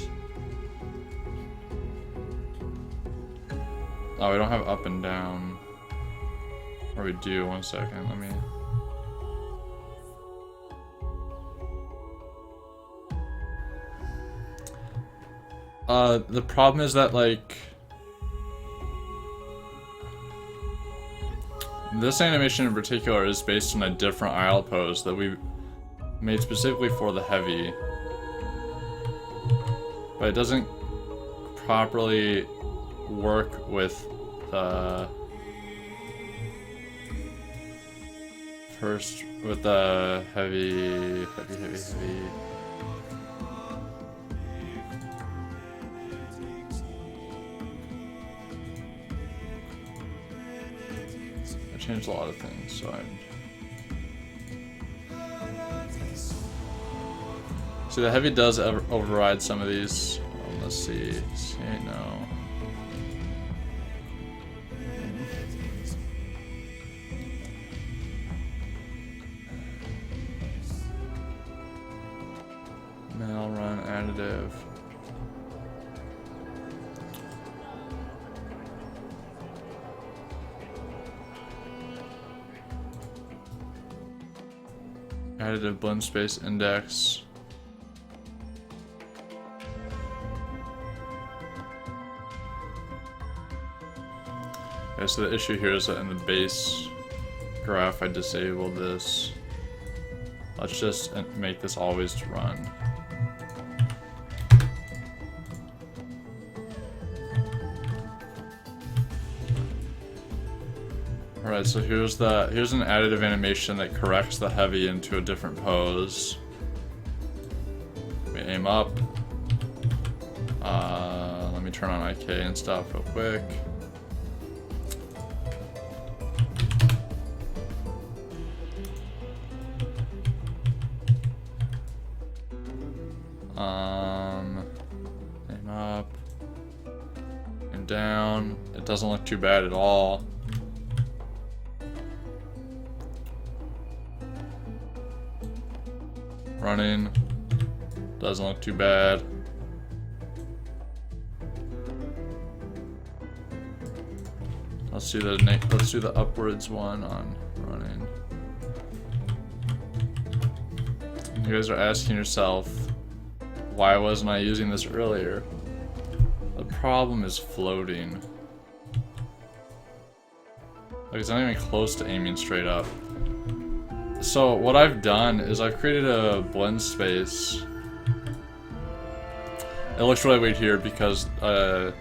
Oh, we don't have up and down. Or we do, 1 second, let me... The problem is that, like... This animation in particular is based on a different idle pose that we made specifically for the heavy. But it doesn't properly work with the first, with the heavy. I changed a lot of things, so see, the heavy does override some of these. Let's see. No. Mail run additive. Additive blend space index. Okay, so the issue here is that in the base graph I disabled this. Let's just make this always to run. Alright, so here's an additive animation that corrects the heavy into a different pose. We aim up. Let me turn on IK and stuff real quick. Aim up. Aim down. It doesn't look too bad at all. Running. Doesn't look too bad. Let's do the upwards one on running. You guys are asking yourself, why wasn't I using this earlier? The problem is floating. Like, it's not even close to aiming straight up. So what I've done is I've created a blend space. It looks really weird here because and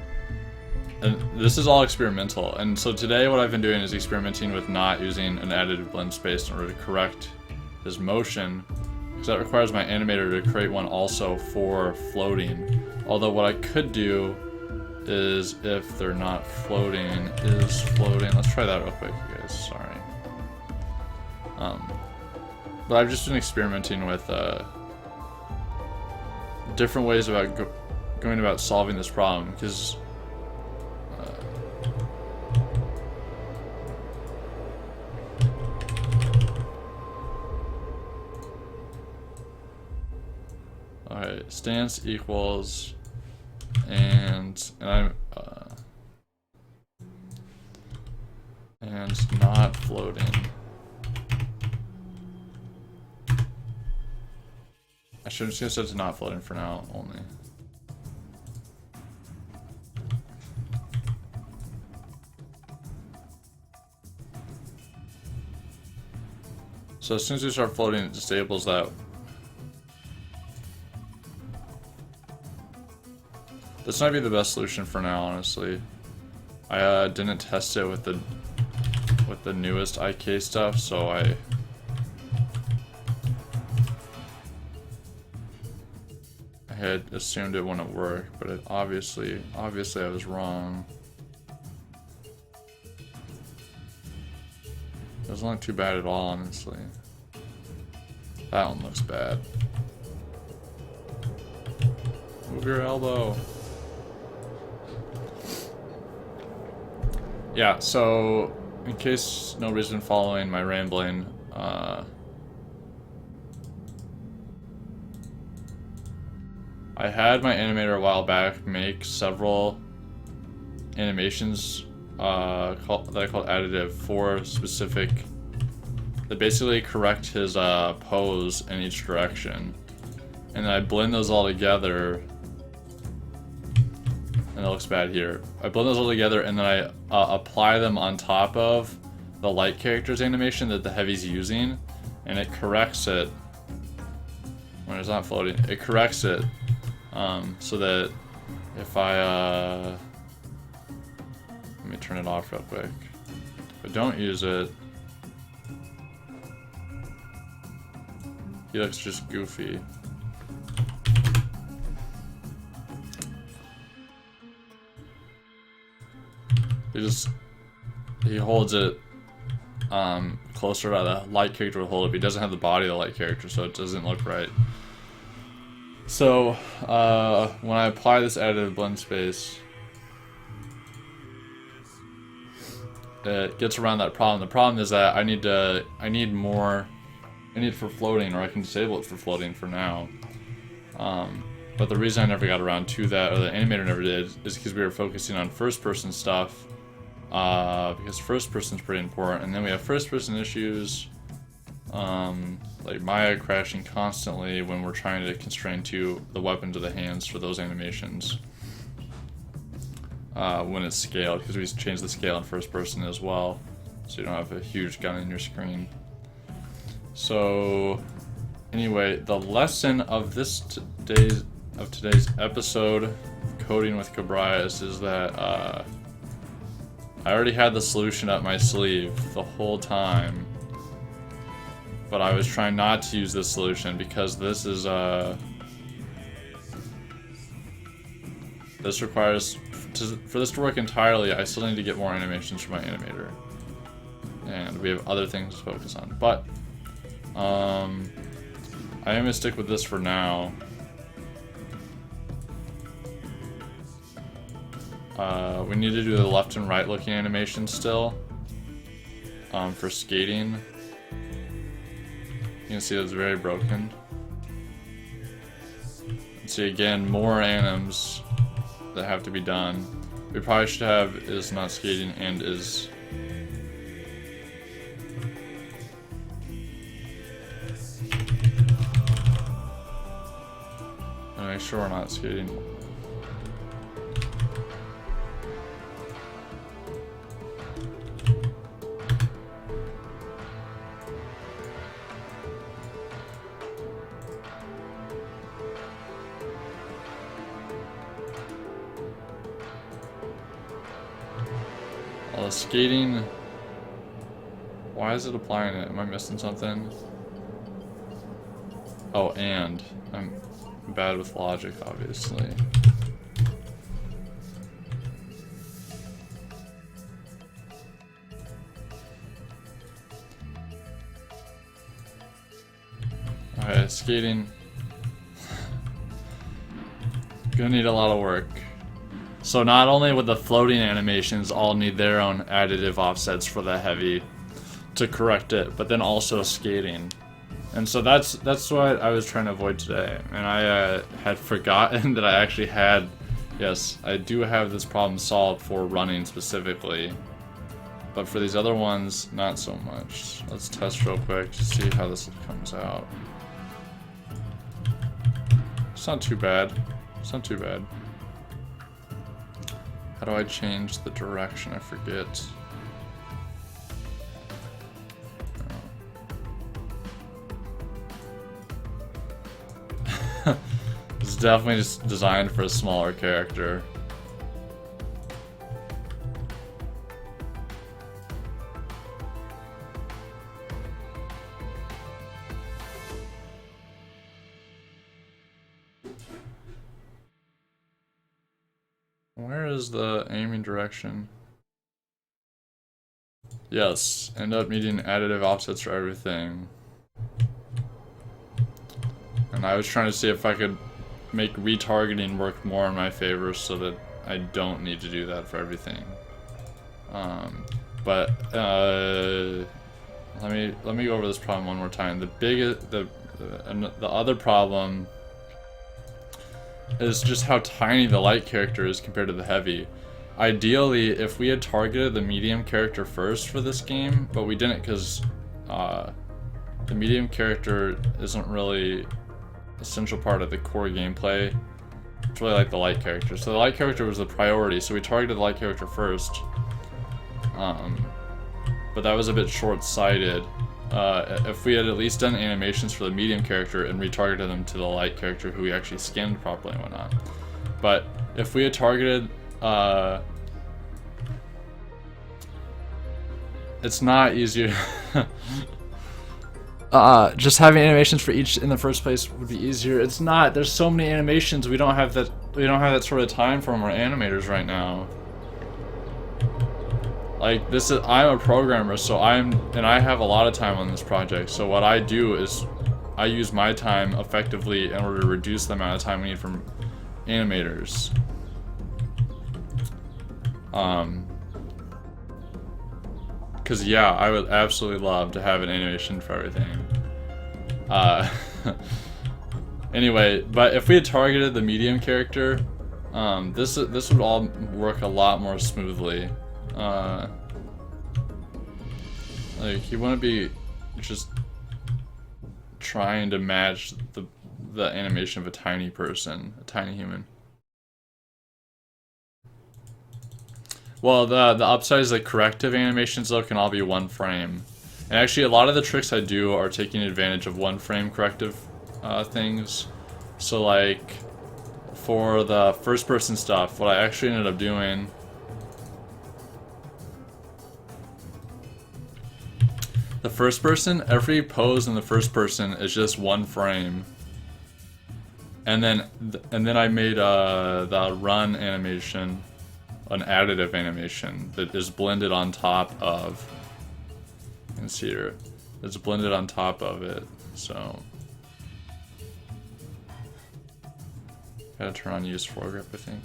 this is all experimental. And so today what I've been doing is experimenting with not using an additive blend space in order to correct his motion, because that requires my animator to create one also for floating. Although what I could do is, if they're not floating, is floating. Let's try that real quick, you guys. Sorry. But I've just been experimenting with different ways about going about solving this problem, because alright, stance equals and I'm and not floating. I should just set to not floating for now only. So as soon as we start floating, it disables that. This might be the best solution for now, honestly. I didn't test it with the newest IK stuff, so I had assumed it wouldn't work, but it obviously I was wrong. It doesn't look too bad at all, honestly. That one looks bad. Move your elbow. Yeah, so in case nobody's been following my rambling, I had my animator a while back make several animations that I called additive for specific, that basically correct his pose in each direction. And then I blend those all together, and it looks bad here. I blend those all together and then I apply them on top of the light character's animation that the heavy's using, and it corrects it when it's not floating. It corrects it so that if I let me turn it off real quick. If I don't use it, he looks just goofy. He holds it closer to the light character would hold it, but he doesn't have the body of the light character, so it doesn't look right. So when I apply this additive blend space, it gets around that problem. The problem is that I need it for floating, or I can disable it for floating for now. But the reason I never got around to that, or the animator never did, is because we were focusing on first-person stuff. Because first-person's pretty important, and then we have first-person issues, like Maya crashing constantly when we're trying to constrain to the weapon to the hands for those animations. When it's scaled, because we changed the scale in first-person as well, so you don't have a huge gun in your screen. So, anyway, the lesson of today's episode of Coding with Cobryis is that I already had the solution up my sleeve the whole time, but I was trying not to use this solution because this is this requires for this to work entirely. I still need to get more animations from my animator, and we have other things to focus on. But I am gonna stick with this for now. We need to do the left and right looking animation still for skating. You can see it's very broken. And see again, more anims that have to be done. We probably should have is not skating and is and make sure we're not skating. Skating. Why is it applying it? Am I missing something? Oh, and I'm bad with logic, obviously. Alright, skating. Gonna need a lot of work. So not only would the floating animations all need their own additive offsets for the heavy to correct it, but then also skating. And so that's what I was trying to avoid today. And I had forgotten that I actually had, yes, I do have this problem solved for running specifically. But for these other ones, not so much. Let's test real quick to see how this comes out. It's not too bad. It's not too bad. How do I change the direction? I forget. This is definitely just designed for a smaller character. Where is the aiming direction? Yes, end up needing additive offsets for everything. And I was trying to see if I could make retargeting work more in my favor so that I don't need to do that for everything. Let me go over this problem one more time. The other problem is just how tiny the light character is compared to the heavy. Ideally, if we had targeted the medium character first for this game, but we didn't because the medium character isn't really an essential part of the core gameplay. It's really like the light character. So the light character was the priority, so we targeted the light character first. But that was a bit short-sighted. If we had at least done animations for the medium character and retargeted them to the light character who we actually skinned properly and whatnot. But if we had targeted it's not easier. Just having animations for each in the first place would be easier. It's not. There's so many animations. We don't have that. We don't have that sort of time from our animators right now. Like this is. I'm a programmer, so I have a lot of time on this project. So what I do is, I use my time effectively in order to reduce the amount of time we need from animators. Because yeah, I would absolutely love to have an animation for everything. Anyway, but if we had targeted the medium character, this would all work a lot more smoothly. Like he wouldn't be just trying to match the animation of a tiny person, a tiny human. Well, the upside is like corrective animations though can all be one frame. And actually a lot of the tricks I do are taking advantage of one frame corrective things. So like for the first person stuff, what I actually ended up doing the first person, every pose in the first person is just one frame. And then I made the run animation an additive animation that is blended on top of, you can see here, it's blended on top of it, so gotta turn on use foregrip, I think.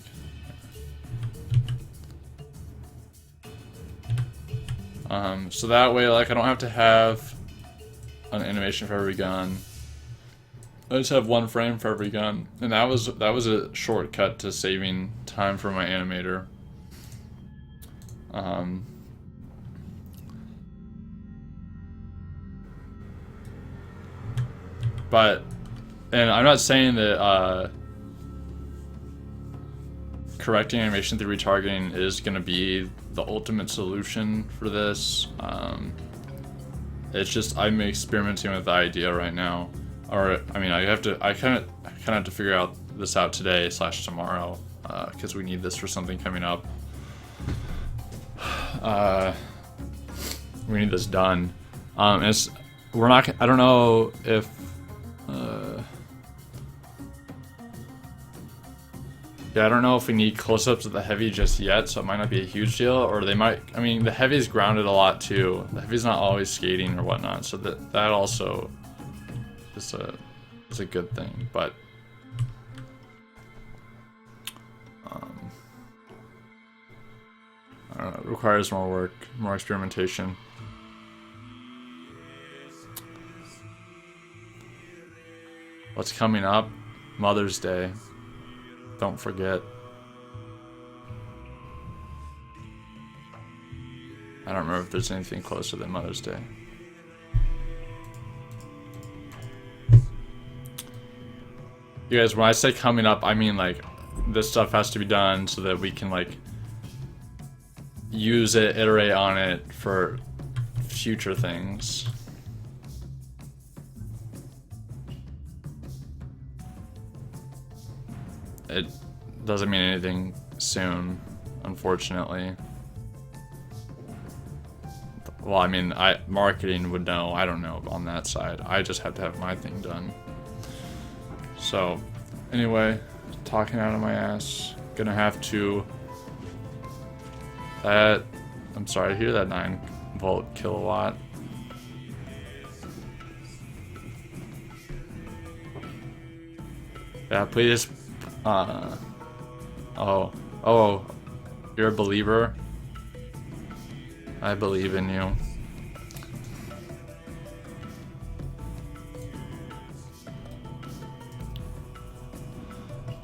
So that way, like, I don't have to have an animation for every gun. I just have one frame for every gun, and that was a shortcut to saving time for my animator. And I'm not saying that correcting animation through retargeting is going to be the ultimate solution for this. It's just I'm experimenting with the idea right now, or I mean, I kind of have to figure this out today / tomorrow, because we need this for something coming up. We need this done. I don't know if yeah, I don't know if we need close-ups of the heavy just yet, so it might not be a huge deal, or they might. I mean, the heavy's grounded a lot too. The heavy's not always skating or whatnot, so that also is a good thing, but I don't know, it requires more work, more experimentation. What's coming up? Mother's Day. Don't forget. I don't remember if there's anything closer than Mother's Day. You guys, when I say coming up, I mean like this stuff has to be done so that we can like use it, iterate on it for future things. it doesn't mean anything soon, unfortunately. Well, I mean, marketing would know. I don't know on that side. I just have to have my thing done. So, anyway, talking out of my ass. Gonna have to. I'm sorry to hear that 9-volt kilowatt. Yeah, please. Oh, you're a believer. I believe in you.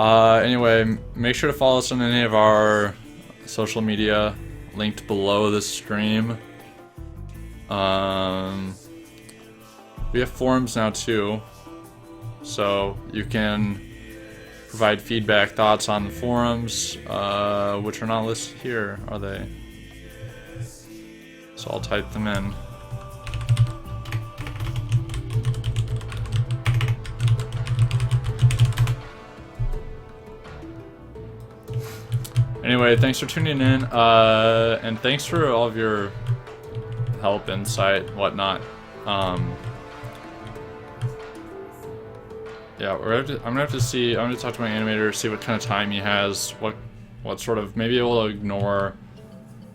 Anyway, make sure to follow us on any of our social media linked below this stream. We have forums now too, so you can provide feedback, thoughts on the forums, which are not listed here, are they? So I'll type them in. Anyway, thanks for tuning in, and thanks for all of your help, insight, whatnot. Yeah, I'm gonna have to see. I'm gonna talk to my animator, see what kind of time he has, what sort of. Maybe we'll ignore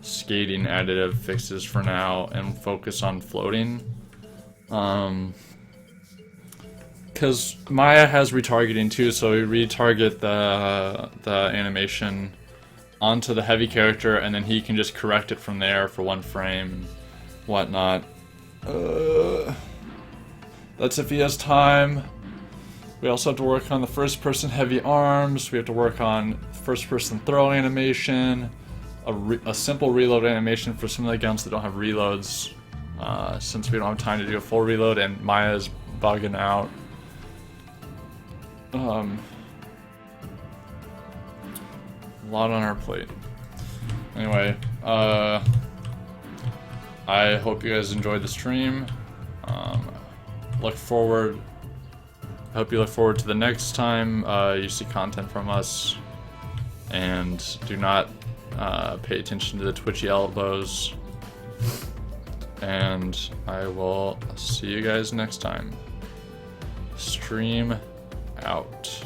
skating additive fixes for now and focus on floating. Because Maya has retargeting too, so we retarget the animation onto the heavy character, and then he can just correct it from there for 1 frame, whatnot. That's if he has time. We also have to work on the first-person heavy arms. We have to work on first-person throw animation, a simple reload animation for some of the guns that don't have reloads, since we don't have time to do a full reload, and Maya's bugging out. A lot on our plate. Anyway, I hope you guys enjoyed the stream. I hope you look forward to the next time you see content from us, and do not pay attention to the twitchy elbows. And I will see you guys next time. Stream out.